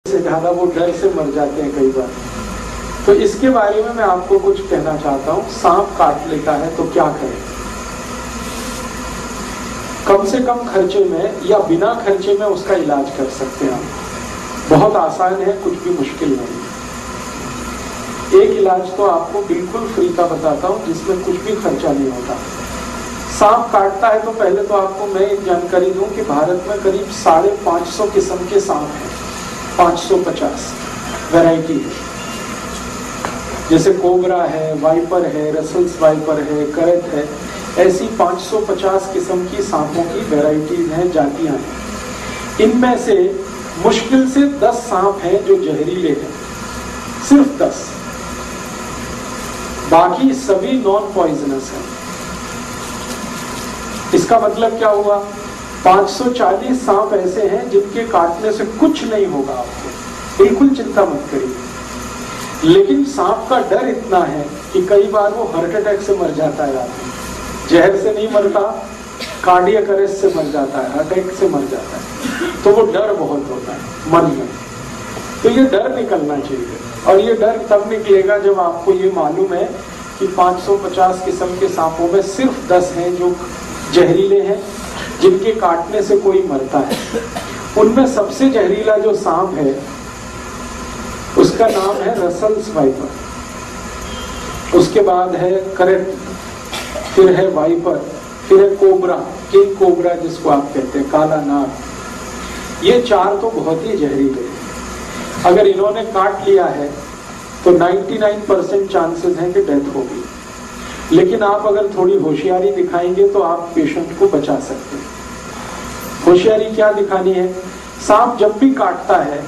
से ज्यादा वो डर से मर जाते हैं कई बार। तो इसके बारे में मैं आपको कुछ कहना चाहता हूँ। सांप काट लेता है तो क्या करें? कम से कम खर्चे में या बिना खर्चे में उसका इलाज कर सकते हैं आप। बहुत आसान है, कुछ भी मुश्किल नहीं। एक इलाज तो आपको बिल्कुल फ्री का बताता हूँ जिसमें कुछ भी खर्चा नहीं होता। सांप काटता है तो पहले तो आपको मैं एक जानकारी दूं कि भारत में करीब 550 किस्म के सांप हैं। 550 वैरायटी है, जैसे कोबरा है, वाइपर है, रसल्स वाइपर है, करत है, ऐसी 550 किस्म की सांपों की वैरायटीज हैं, जातियां हैं। इनमें से मुश्किल से 10 सांप हैं जो जहरीले हैं, सिर्फ 10। बाकी सभी नॉन पॉइजनस हैं। इसका मतलब क्या हुआ? 540 सांप ऐसे हैं जिनके काटने से कुछ नहीं होगा आपको, बिल्कुल चिंता मत करिए। लेकिन सांप का डर इतना है कि कई बार वो हार्ट अटैक से मर जाता है आदमी। जहर से नहीं मरता, कार्डियक अरेस्ट से मर जाता है, हार्ट अटैक से मर जाता है। तो वो डर बहुत होता है मन में। तो ये डर निकलना चाहिए, और ये डर तब निकलेगा जब आपको ये मालूम है कि 550 किस्म के सांपों में सिर्फ 10 हैं जो जहरीले हैं, जिनके काटने से कोई मरता है। उनमें सबसे जहरीला जो सांप है उसका नाम है रसल्स वाइपर, उसके बाद है करट, फिर है वाइपर, फिर है कोबरा, किंग कोबरा जिसको आप कहते हैं, काला नाग। ये 4 तो बहुत ही जहरीले हैं। अगर इन्होंने काट लिया है तो 99% चांसेस हैं कि डेथ होगी। लेकिन आप अगर थोड़ी होशियारी दिखाएंगे तो आप पेशेंट को बचा सकते हैं। होशियारी क्या दिखानी है? सांप जब भी काटता है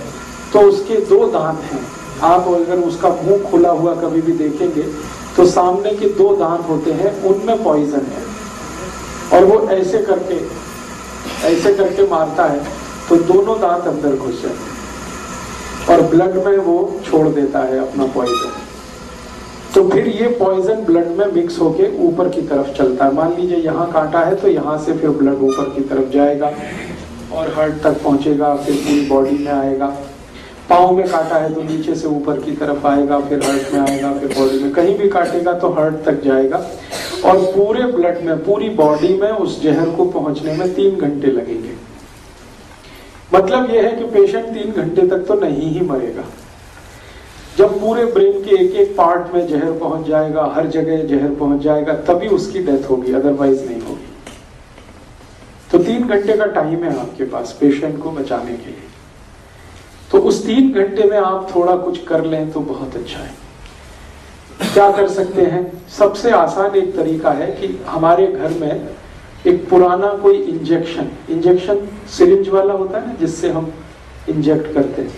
तो उसके 2 दांत हैं। आप अगर उसका मुंह खुला हुआ कभी भी देखेंगे तो सामने के 2 दांत होते हैं, उनमें पॉइजन है, और वो ऐसे करके मारता है तो दोनों दांत अंदर घुस जाते हैं और ब्लड में वो छोड़ देता है अपना पॉइजन। तो फिर ये पॉइजन ब्लड में मिक्स होके ऊपर की तरफ चलता है। मान लीजिए यहाँ काटा है तो यहाँ से फिर ब्लड ऊपर की तरफ जाएगा और हार्ट तक पहुंचेगा, फिर पूरी बॉडी में आएगा। पाँव में काटा है तो नीचे से ऊपर की तरफ आएगा, फिर हार्ट में आएगा, फिर बॉडी में। कहीं भी काटेगा तो हार्ट तक जाएगा, और पूरे ब्लड में, पूरी बॉडी में उस जहर को पहुंचने में 3 घंटे लगेंगे। मतलब यह है कि पेशेंट 3 घंटे तक तो नहीं ही मरेगा। जब पूरे ब्रेन के एक एक पार्ट में जहर पहुंच जाएगा, हर जगह जहर पहुंच जाएगा, तभी उसकी डेथ होगी, अदरवाइज नहीं होगी। तो 3 घंटे का टाइम है आपके पास पेशेंट को बचाने के लिए। तो उस 3 घंटे में आप थोड़ा कुछ कर लें तो बहुत अच्छा है। क्या कर सकते हैं? सबसे आसान एक तरीका है कि हमारे घर में एक पुराना कोई इंजेक्शन सिरिंज वाला होता है ना, जिससे हम इंजेक्ट करते हैं,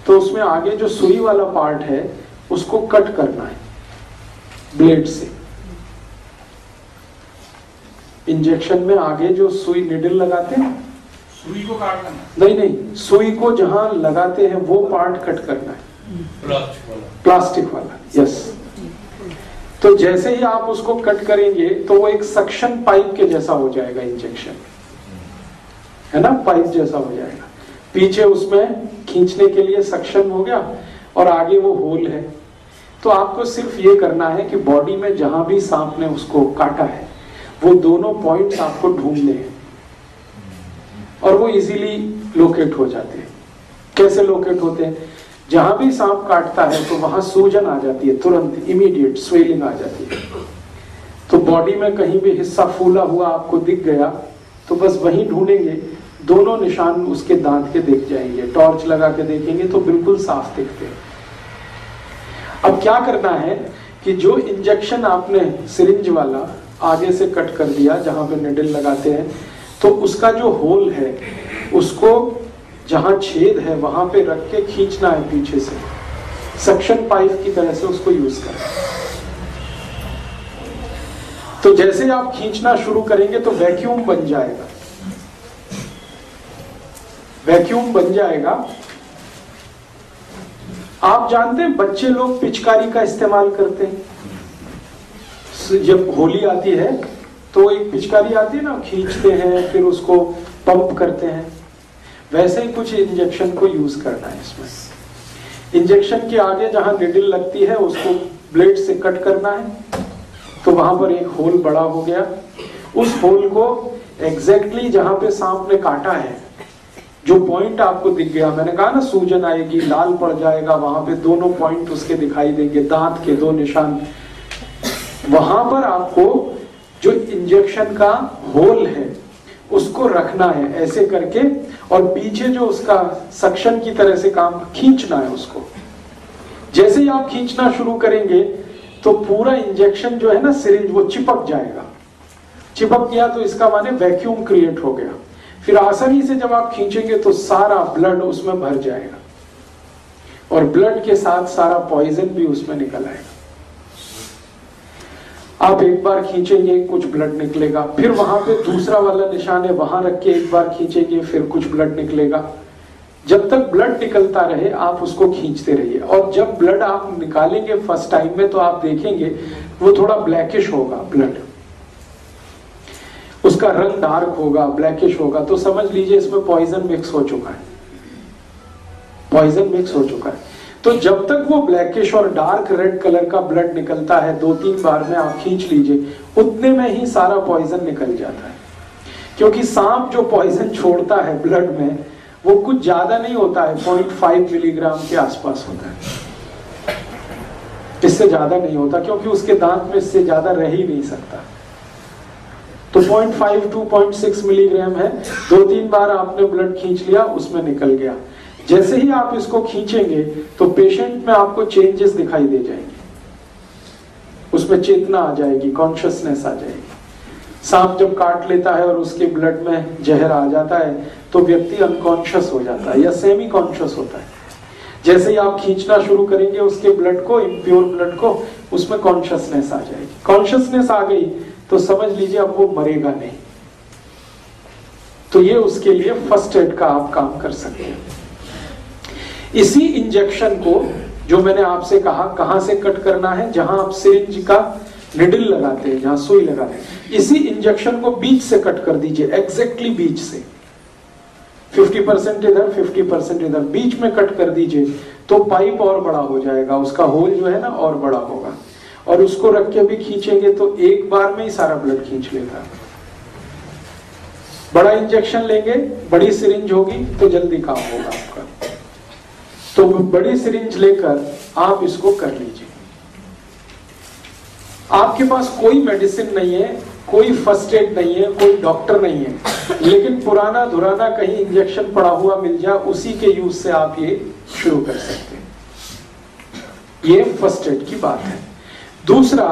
तो उसमें आगे जो सुई वाला पार्ट है उसको कट करना है ब्लेड से। इंजेक्शन में आगे जो सुई निडल लगाते हैं, सुई को काटना नहीं, सुई को जहां लगाते हैं वो पार्ट कट करना है, प्लास्टिक वाला। यस। तो जैसे ही आप उसको कट करेंगे तो वो एक सक्शन पाइप के जैसा हो जाएगा, इंजेक्शन है ना, पाइप जैसा हो जाएगा। पीछे उसमें खींचने के लिए सक्शन हो गया और आगे वो होल है। तो आपको सिर्फ ये करना है कि बॉडी में जहां भी सांप ने उसको काटा है वो दोनों पॉइंट्स आपको ढूंढने हैं, और वो इजीली लोकेट हो जाते हैं। कैसे लोकेट होते हैं? जहां भी सांप काटता है तो वहां सूजन आ जाती है, तुरंत इमीडिएट स्वेलिंग आ जाती है। तो बॉडी में कहीं भी हिस्सा फूला हुआ आपको दिख गया तो बस वहीं ढूंढेंगे, दोनों निशान उसके दांत के दिख जाएंगे। टॉर्च लगा के देखेंगे तो बिल्कुल साफ दिखते हैं। अब क्या करना है कि जो इंजेक्शन आपने सिरिंज वाला आगे से कट कर दिया जहां पे निडल लगाते हैं, तो उसका जो होल है उसको जहां छेद है वहां पे रख के खींचना है पीछे से, सक्शन पाइप की तरह से उसको यूज करना। तो जैसे आप खींचना शुरू करेंगे तो वैक्यूम बन जाएगा, वैक्यूम बन जाएगा। आप जानते हैं बच्चे लोग पिचकारी का इस्तेमाल करते हैं। जब होली आती है तो एक पिचकारी आती है ना, खींचते हैं, फिर उसको पंप करते हैं। वैसे ही कुछ इंजेक्शन को यूज करना है इसमें। इंजेक्शन के आगे जहां निडल लगती है उसको ब्लेड से कट करना है, तो वहां पर एक होल बड़ा हो गया। उस होल को एग्जैक्टली जहां पे सांप ने काटा है, जो पॉइंट आपको दिख गया, मैंने कहा ना सूजन आएगी, लाल पड़ जाएगा, वहां पे दोनों पॉइंट उसके दिखाई देंगे, दांत के 2 निशान, वहां पर आपको जो इंजेक्शन का होल है उसको रखना है ऐसे करके, और पीछे जो उसका सक्शन की तरह से काम खींचना है उसको। जैसे ही आप खींचना शुरू करेंगे तो पूरा इंजेक्शन जो है ना सिरिंज वो चिपक जाएगा। चिपक गया तो इसका माने वैक्यूम क्रिएट हो गया। फिर आसानी से जब आप खींचेंगे तो सारा ब्लड उसमें भर जाएगा और ब्लड के साथ सारा पॉइजन भी उसमें निकल आएगा। आप एक बार खींचेंगे कुछ ब्लड निकलेगा, फिर वहां पे दूसरा वाला निशान है वहां रख के एक बार खींचेंगे फिर कुछ ब्लड निकलेगा। जब तक ब्लड निकलता रहे आप उसको खींचते रहिए, और जब ब्लड आप निकालेंगे फर्स्ट टाइम में तो आप देखेंगे वो थोड़ा ब्लैकिश होगा, ब्लड उसका रंग डार्क होगा, ब्लैकिश होगा, तो समझ लीजिए इसमें पॉइजन मिक्स हो चुका है, पॉइजन मिक्स हो चुका है। तो जब तक वो ब्लैकिश और डार्क रेड कलर का ब्लड निकलता है 2-3 बार में आप खींच लीजिए, उतने में ही सारा पॉइजन निकल जाता है। क्योंकि सांप जो पॉइजन छोड़ता है ब्लड में वो कुछ ज्यादा नहीं होता है, 0.5 मिलीग्राम के आसपास होता है, इससे ज्यादा नहीं होता, क्योंकि उसके दांत में इससे ज्यादा रह ही नहीं सकता। तो 0.5 to 0.6 मिलीग्राम है। 2-3 बार आपने ब्लड खींच लिया, उसमें निकल गया। जैसे ही आप इसको खींचेंगे तो पेशेंट में आपको चेंजेस दिखाई दे जाएंगे, उसमें चेतना आ जाएगी, कॉन्शियसनेस आ जाएगी। सांप जब काट लेता है और उसके ब्लड में जहर आ जाता है तो व्यक्ति अनकॉन्शियस हो जाता है या सेमी कॉन्शियस होता है। जैसे ही आप खींचना शुरू करेंगे उसके ब्लड को, इम्प्योर ब्लड को, उसमें कॉन्शियसनेस आ जाएगी। कॉन्शियसनेस आ गई तो समझ लीजिए अब वो मरेगा नहीं। तो ये उसके लिए फर्स्ट एड का आप काम कर सकते हैं। इसी इंजेक्शन को जो मैंने आपसे कहा कहां से कट करना है, जहां आप सिरिंज का निडल लगाते हैं, जहां सुई लगाते हैं, इसी इंजेक्शन को बीच से कट कर दीजिए, एग्जैक्टली बीच से 50% इधर 50% इधर, बीच में कट कर दीजिए तो पाइप और बड़ा हो जाएगा, उसका होल जो है ना और बड़ा होगा। और उसको रख के भी खींचेंगे तो एक बार में ही सारा ब्लड खींच लेता है। बड़ा इंजेक्शन लेंगे, बड़ी सिरिंज होगी तो जल्दी काम होगा आपका। तो बड़ी सिरिंज लेकर आप इसको कर लीजिए। आपके पास कोई मेडिसिन नहीं है, कोई फर्स्ट एड नहीं है, कोई डॉक्टर नहीं है, लेकिन पुराना धुराना कहीं इंजेक्शन पड़ा हुआ मिल जाए, उसी के यूज से आप ये शुरू कर सकते हैं। ये फर्स्ट एड की बात है। दूसरा,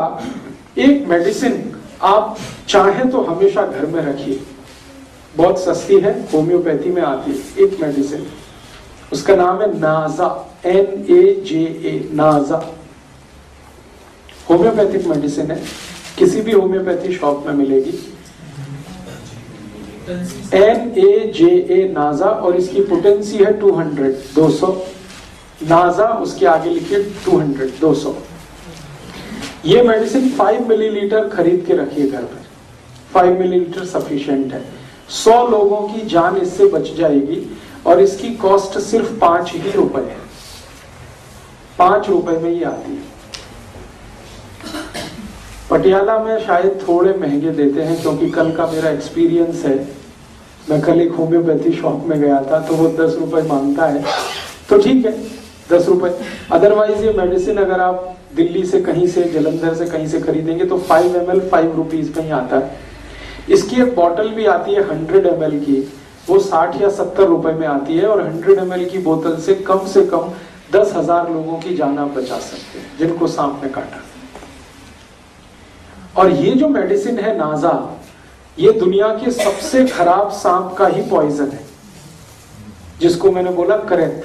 एक मेडिसिन आप चाहें तो हमेशा घर में रखिए, बहुत सस्ती है, होम्योपैथी में आती है एक मेडिसिन, उसका नाम है नाजा, NAJA, नाजा। होम्योपैथिक मेडिसिन है, किसी भी होम्योपैथी शॉप में मिलेगी। NAJA नाजा, और इसकी पोटेंसी है 200 नाजा, उसके आगे लिखिए 200। ये मेडिसिन 5 मिलीलीटर खरीद के रखिए घर पर, 5 मिलीलीटर सफिशिएंट है। 100 लोगों की जान इससे बच जाएगी, और इसकी कॉस्ट सिर्फ 5 ही रुपए है, 5 रुपए में ही आती है। पटियाला में शायद थोड़े महंगे देते हैं, क्योंकि कल का मेरा एक्सपीरियंस है, मैं कल एक होम्योपैथी शॉप में गया था तो वो 10 रुपए मांगता है, तो ठीक है 10 रुपए। अदरवाइज ये मेडिसिन अगर आप दिल्ली से कहीं से, जलंधर से कहीं से खरीदेंगे तो 5 ml 5 रुपीज में ही आता है। इसकी एक बॉटल भी आती है 100 ml की, वो 60 या 70 रुपए में आती है, और 100 ml की बोतल से कम 10,000 लोगों की जान आप बचा सकते हैं जिनको सांप ने काटा। और ये जो मेडिसिन है नाजा, ये दुनिया के सबसे खराब सांप का ही पॉइजन है, जिसको मैंने बोला करैत।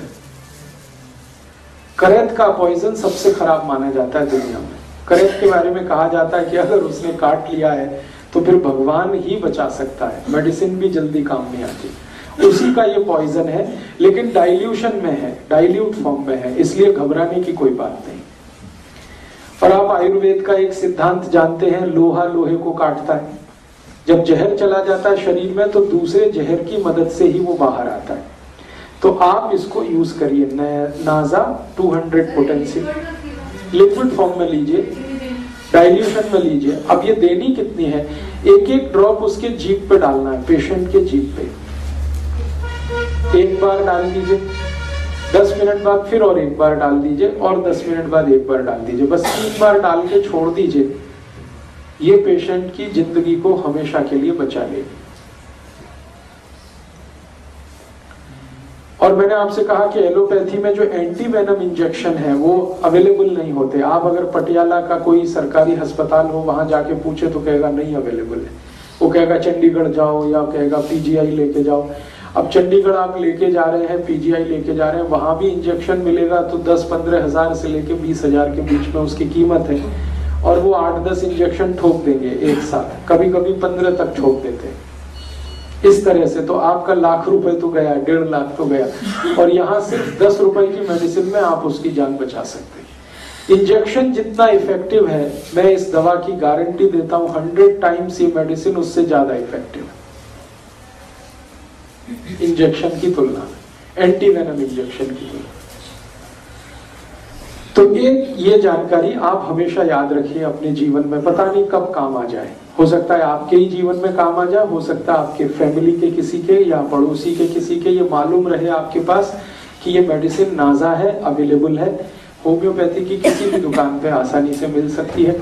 करैत का पॉइजन सबसे खराब माना जाता है दुनिया में। करैत के बारे में कहा जाता है कि अगर उसने काट लिया है तो फिर भगवान ही बचा सकता है, मेडिसिन भी जल्दी काम नहीं आती। उसी का ये पॉइजन है, लेकिन डाइल्यूशन में है, डाइल्यूट फॉर्म में है, इसलिए घबराने की कोई बात नहीं। और आप आयुर्वेद का एक सिद्धांत जानते हैं, लोहा लोहे को काटता है। जब जहर चला जाता है शरीर में तो दूसरे जहर की मदद से ही वो बाहर आता है। तो आप इसको यूज करिए। नाजा 200 पोटेंसी लिक्विड फॉर्म में लीजिए, डाइल्यूशन में लीजिए। अब ये देनी कितनी है, एक एक ड्रॉप उसके जीभ पे डालना है, पेशेंट के जीभ पे। एक बार डाल दीजिए, 10 मिनट बाद फिर और एक बार डाल दीजिए, और 10 मिनट बाद एक बार डाल दीजिए। बस 3 बार डाल के छोड़ दीजिए। ये पेशेंट की जिंदगी को हमेशा के लिए बचा लेगी। और मैंने आपसे कहा कि एलोपैथी में जो एंटी वेनम इंजेक्शन है वो अवेलेबल नहीं होते। आप अगर पटियाला का कोई सरकारी अस्पताल हो, वहां जाके पूछे तो कहेगा नहीं अवेलेबल है। वो कहेगा चंडीगढ़ जाओ, या कहेगा पीजीआई लेके जाओ। अब चंडीगढ़ आप लेके जा रहे हैं, पीजीआई लेके जा रहे हैं, वहां भी इंजेक्शन मिलेगा तो 10-15 हजार से लेके 20 हजार के बीच में उसकी कीमत है। और वो 8-10 इंजेक्शन ठोक देंगे एक साथ, कभी कभी 15 तक ठोक देते हैं। इस तरह से तो आपका लाख रुपए तो गया, 1.5 लाख तो गया। और यहाँ सिर्फ 10 रुपए की मेडिसिन में आप उसकी जान बचा सकते हैं। इंजेक्शन जितना इफेक्टिव है, मैं इस दवा की गारंटी देता हूं 100 टाइम्स ये मेडिसिन उससे ज्यादा इफेक्टिव है इंजेक्शन की तुलना में, एंटी वेनम इंजेक्शन की तुलना। तो ये जानकारी आप हमेशा याद रखिए अपने जीवन में, पता नहीं कब काम आ जाए। हो सकता है आपके ही जीवन में काम आ जाए, हो सकता है आपके फैमिली के किसी के या पड़ोसी के किसी के ये मालूम रहे आपके पास कि ये मेडिसिन नाजा है, अवेलेबल है। होम्योपैथी की किसी भी दुकान पे आसानी से मिल सकती है।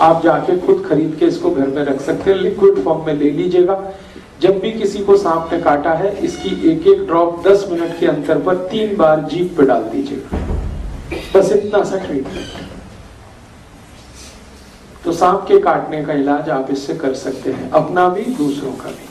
आप जाके खुद खरीद के इसको घर में रख सकते हैं, लिक्विड फॉर्म में ले लीजिएगा। जब भी किसी को सांप ने काटा है, इसकी एक एक ड्रॉप 10 मिनट के अंतर पर 3 बार जीभ पे डाल दीजिएगा। बस इतना सा ट्रीटमेंट। तो सांप के काटने का इलाज आप इससे कर सकते हैं, अपना भी दूसरों का भी।